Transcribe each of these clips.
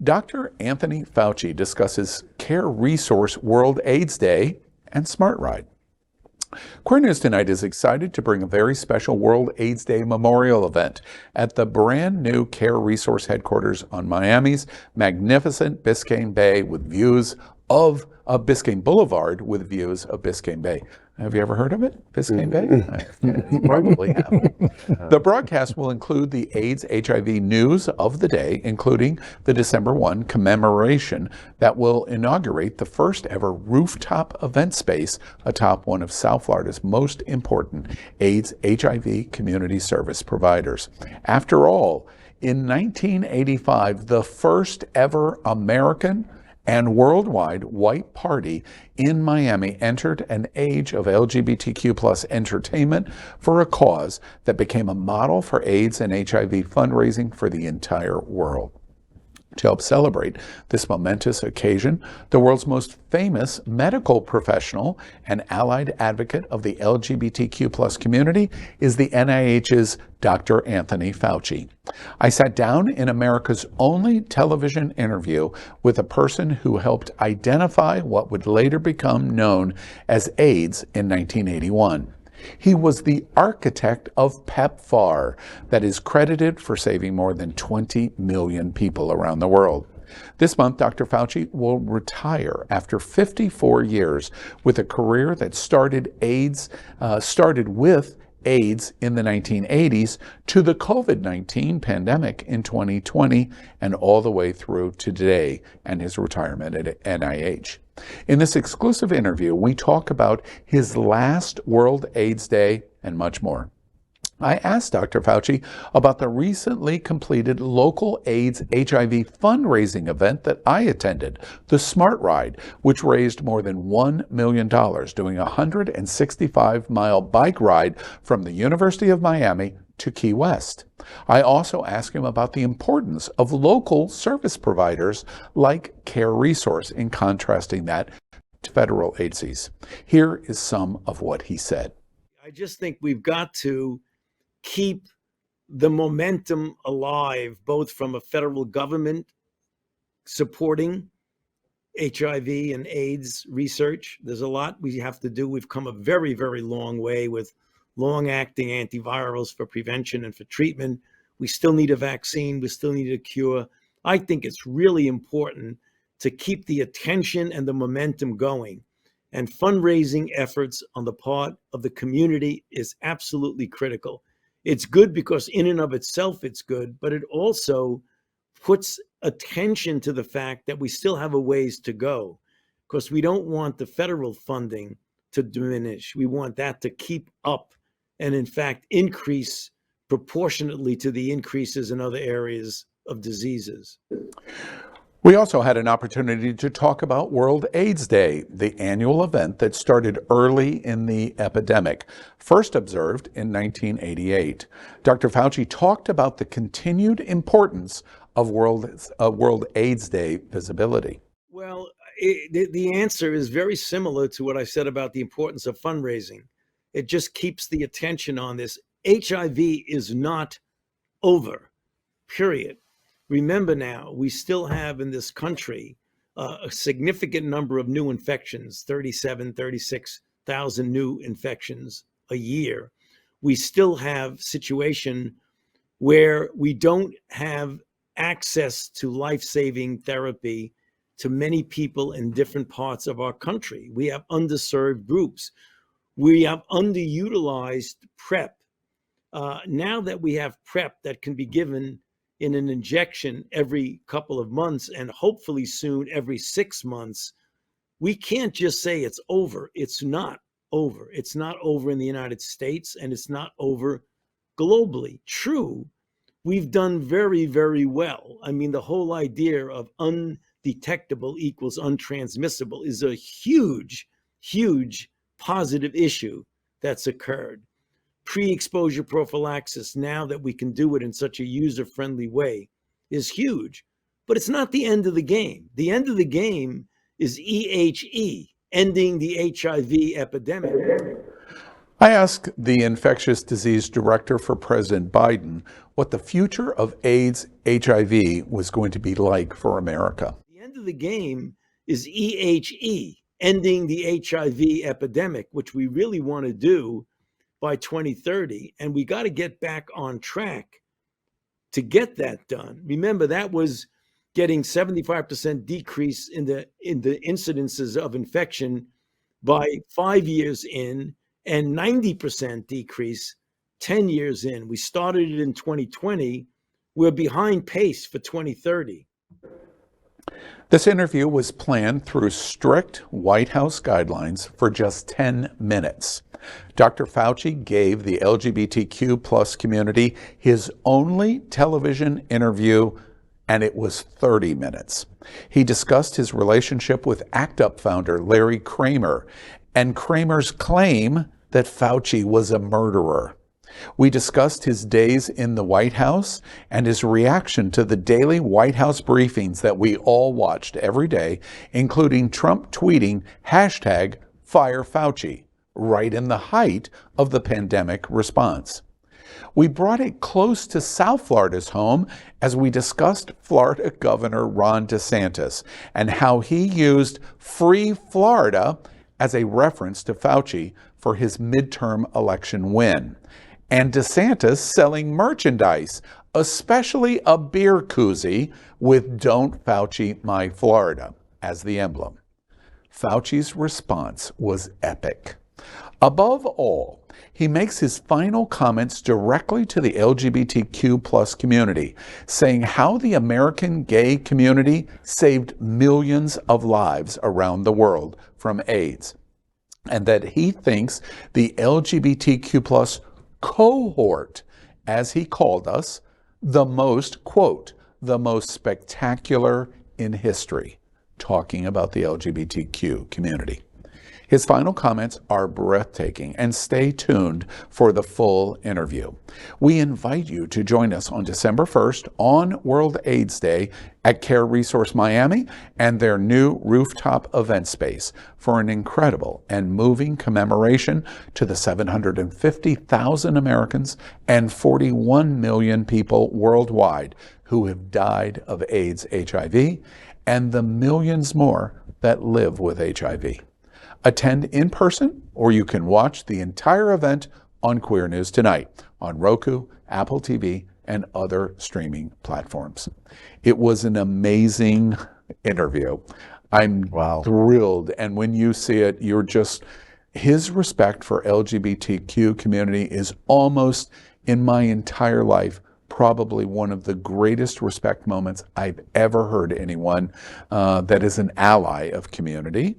Dr. Anthony Fauci discusses Care Resource World AIDS Day and Smart Ride. Queer News Tonight is excited to bring a very special World AIDS Day memorial event at the brand new Care Resource headquarters on Miami's magnificent Biscayne Bay with views of Biscayne Blvd with views of Biscayne Bay. Have you ever heard of it, Biscayne Bay? You probably have. The broadcast will include the AIDS HIV news of the day, including the December 1 commemoration that will inaugurate the first ever rooftop event space atop one of South Florida's most important AIDS HIV community service providers. After all, in 1985, the first ever American and worldwide white party in Miami entered an age of LGBTQ plus entertainment for a cause that became a model for AIDS and HIV fundraising for the entire world. To help celebrate this momentous occasion, the world's most famous medical professional and allied advocate of the LGBTQ plus community is the NIH's Dr. Anthony Fauci. I sat down in America's only television interview with a person who helped identify what would later become known as AIDS in 1981. He was the architect of PEPfar that is credited for saving more than 20 million people around the world. This month, Dr. Fauci will retire after 54 years with a career that started with AIDS in the 1980s to the COVID-19 pandemic in 2020 and all the way through to today and his retirement at NIH. In this exclusive interview, we talk about his last World AIDS Day and much more. I asked Dr. Fauci about the recently completed local AIDS HIV fundraising event that I attended, the Smart Ride, which raised more than $1 million, doing a 165-mile bike ride from the University of Miami to Key West. I also asked him about the importance of local service providers like Care Resource in contrasting that to federal agencies. Here is some of what he said. I just think we've got to keep the momentum alive, both from a federal government supporting HIV and AIDS research. There's a lot we have to do. We've come a very, very long way with long-acting antivirals for prevention and for treatment. We still need a vaccine. We still need a cure. I think it's really important to keep the attention and the momentum going. And fundraising efforts on the part of the community is absolutely critical. It's good because in and of itself it's good, but it also puts attention to the fact that we still have a ways to go, because we don't want the federal funding to diminish. We want that to keep up and in fact increase proportionately to the increases in other areas of diseases. We also had an opportunity to talk about World AIDS Day, the annual event that started early in the epidemic, first observed in 1988. Dr. Fauci talked about the continued importance of World AIDS Day visibility. Well, the answer is very similar to what I said about the importance of fundraising. It just keeps the attention on this. HIV is not over, period. Remember now, we still have in this country a significant number of new infections, 36,000 new infections a year. We still have a situation where we don't have access to life-saving therapy to many people in different parts of our country. We have underserved groups. We have underutilized PrEP. Now that we have PrEP that can be given in an injection every couple of months and hopefully soon every 6 months, we can't just say it's over. It's not over. It's not over in the United States and it's not over globally. True, we've done very, very well. I mean, the whole idea of undetectable equals untransmissible is a huge, huge positive issue that's occurred. Pre-exposure prophylaxis, now that we can do it in such a user-friendly way, is huge. But it's not the end of the game. The end of the game is EHE, ending the HIV epidemic. I asked the infectious disease director for President Biden what the future of AIDS HIV was going to be like for America. The end of the game is EHE, ending the HIV epidemic, which we really want to do by 2030. And we got to get back on track to get that done. Remember, that was getting 75% decrease in the incidences of infection by 5 years in, and 90% decrease 10 years in. We started it in 2020. We're behind pace for 2030. This interview was planned through strict White House guidelines for just 10 minutes. Dr. Fauci gave the LGBTQ plus community his only television interview, and it was 30 minutes. He discussed his relationship with ACT UP founder Larry Kramer and Kramer's claim that Fauci was a murderer. We discussed his days in the White House and his reaction to the daily White House briefings that we all watched every day, including Trump tweeting #FireFauci right in the height of the pandemic response. We brought it close to South Florida's home as we discussed Florida Governor Ron DeSantis and how he used Free Florida as a reference to Fauci for his midterm election win, and DeSantis selling merchandise, especially a beer koozie with "Don't Fauci My Florida" as the emblem. Fauci's response was epic. Above all, he makes his final comments directly to the LGBTQ plus community, saying how the American gay community saved millions of lives around the world from AIDS, and that he thinks the LGBTQ plus cohort, as he called us, the most, quote, the most spectacular in history, talking about the LGBTQ community. His final comments are breathtaking, and stay tuned for the full interview. We invite you to join us on December 1st on World AIDS Day at Care Resource Miami and their new rooftop event space for an incredible and moving commemoration to the 750,000 Americans and 41 million people worldwide who have died of AIDS HIV and the millions more that live with HIV. Attend in person, or you can watch the entire event on Queer News Tonight on Roku, Apple TV, and other streaming platforms. It was an amazing interview. I'm thrilled. And when you see it, you're just, his respect for LGBTQ community is almost, in my entire life, probably one of the greatest respect moments I've ever heard anyone that is an ally of community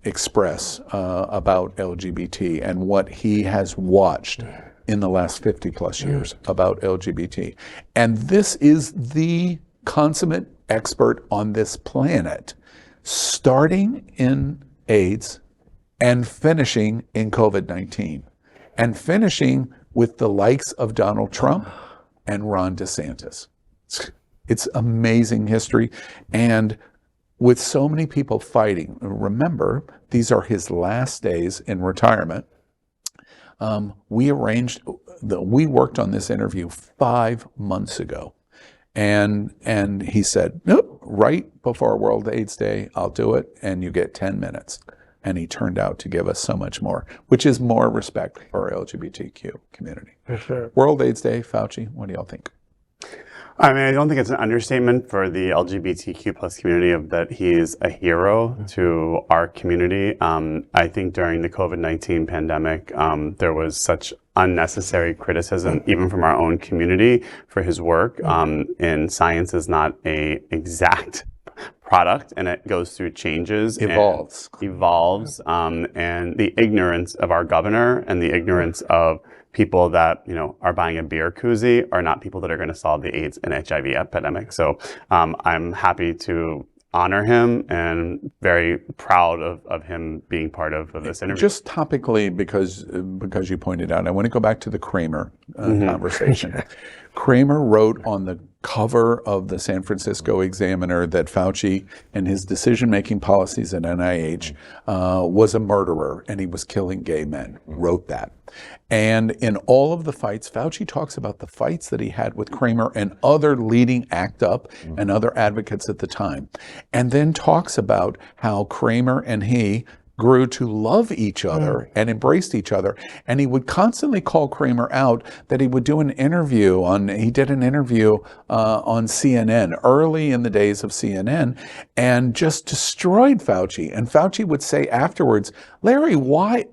express about LGBT and what he has watched in the last 50 plus years about LGBT. And this is the consummate expert on this planet, starting in AIDS and finishing in COVID-19 and finishing with the likes of Donald Trump and Ron DeSantis. It's amazing history. And with so many people fighting, remember, these are his last days in retirement. We worked on this interview 5 months ago. And he said, nope, right before World AIDS Day, I'll do it. And you get 10 minutes. And he turned out to give us so much more, which is more respect for our LGBTQ community. For sure. World AIDS Day, Fauci, what do y'all think? I mean, I don't think it's an understatement for the LGBTQ plus community that he's a hero to our community. I think during the COVID-19 pandemic, there was such unnecessary criticism, even from our own community, for his work. And science is not an exact product, and it goes through changes, evolves, and the ignorance of our governor and the ignorance of people that are buying a beer koozie are not people that are going to solve the AIDS and HIV epidemic. So I'm happy to honor him and very proud of him being part of this interview. Just topically, because you pointed out, I want to go back to the Kramer conversation. Kramer wrote on the cover of the San Francisco Examiner that Fauci and his decision-making policies at NIH was a murderer and he was killing gay men, wrote that. And in all of the fights, Fauci talks about the fights that he had with Kramer and other leading ACT UP and other advocates at the time, and then talks about how Kramer and he grew to love each other and embraced each other. And he would constantly call Kramer out that he would do an interview he did an interview on CNN early in the days of CNN and just destroyed Fauci. And Fauci would say afterwards, Larry, why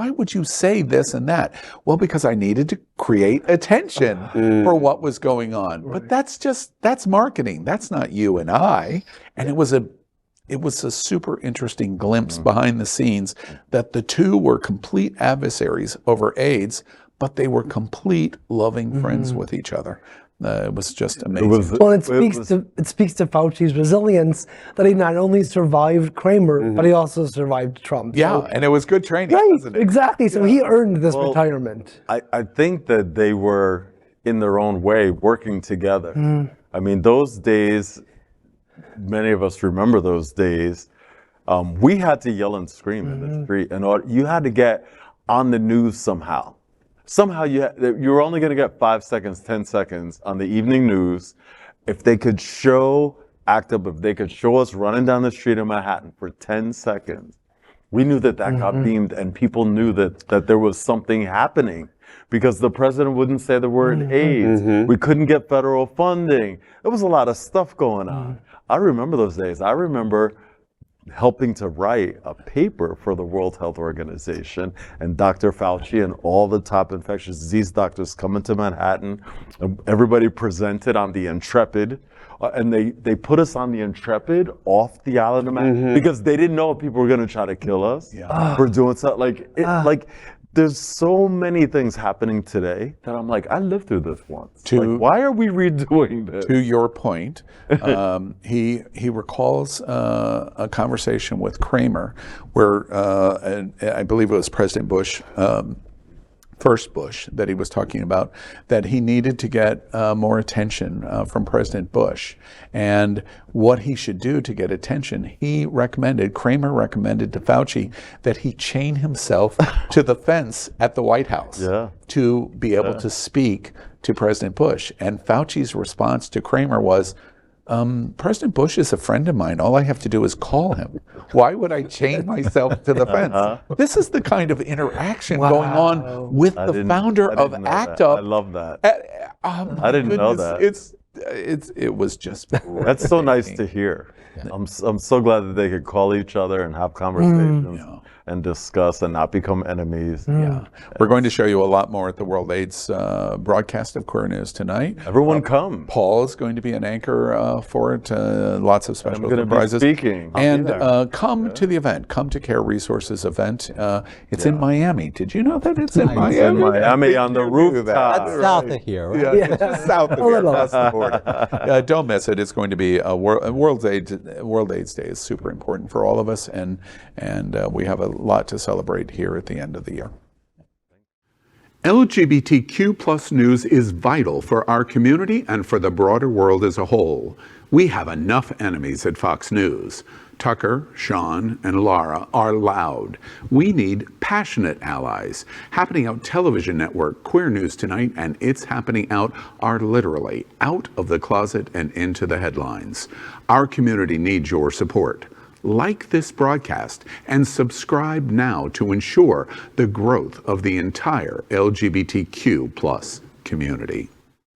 would you say this and that? Well, because I needed to create attention for what was going on. But that's marketing. That's not you and I. And it was a super interesting glimpse behind the scenes that the two were complete adversaries over AIDS, but they were complete loving friends with each other. It was just amazing. Well, it speaks to Fauci's resilience that he not only survived Kramer, but he also survived Trump. Yeah, and it was good training, wasn't it? Exactly. So he earned this retirement. I think that they were, in their own way, working together. I mean, those days, many of us remember those days. We had to yell and scream in the street, and you had to get on the news somehow. Somehow you were only going to get 5 seconds, 10 seconds on the evening news. If they could show ACT UP, if they could show us running down the street in Manhattan for 10 seconds, we knew that got beamed, and people knew that there was something happening. Because the president wouldn't say the word AIDS. We couldn't get federal funding. There was a lot of stuff going on. I remember those days. I remember helping to write a paper for the World Health Organization, and Dr. Fauci and all the top infectious disease doctors coming to Manhattan. Everybody presented on the Intrepid, and they put us on the Intrepid off the island of Manhattan because they didn't know if people were going to try to kill us for doing something. There's so many things happening today that I'm like, I lived through this once. Why are we redoing this? To your point, he recalls a conversation with Kramer where I believe it was President Bush, first Bush, that he was talking about, that he needed to get more attention from President Bush. And what he should do to get attention, Kramer recommended to Fauci that he chain himself to the fence at the White House to be able to speak to President Bush. And Fauci's response to Kramer was, President Bush is a friend of mine. All I have to do is call him. Why would I chain myself to the fence? This is the kind of interaction going on with the founder of ACT UP. I love that. I didn't know that. It was just That's so nice to hear. I'm so glad that they could call each other and have conversations and discuss and not become enemies. Yeah. We're going to show you a lot more at the World AIDS broadcast of Queer News tonight. Everyone come. Paul is going to be an anchor for it. Lots of special surprises. I'm going to be speaking. And come to the event. Come to Care Resources event. It's in Miami. Did you know that it's in Miami? It's in Miami on the rooftop. That's south of here, right? Yeah, just south of here, across the border. Don't miss it. It's going to be World AIDS Day is super important for all of us, and we have a lot to celebrate here at the end of the year. LGBTQ plus news is vital for our community and for the broader world as a whole. We have enough enemies at Fox News. Tucker, Sean, and Laura are loud. We need passionate allies. Happening Out television network, Queer News Tonight, and It's Happening Out are literally out of the closet and into the headlines. Our community needs your support. Like this broadcast and subscribe now to ensure the growth of the entire LGBTQ plus community.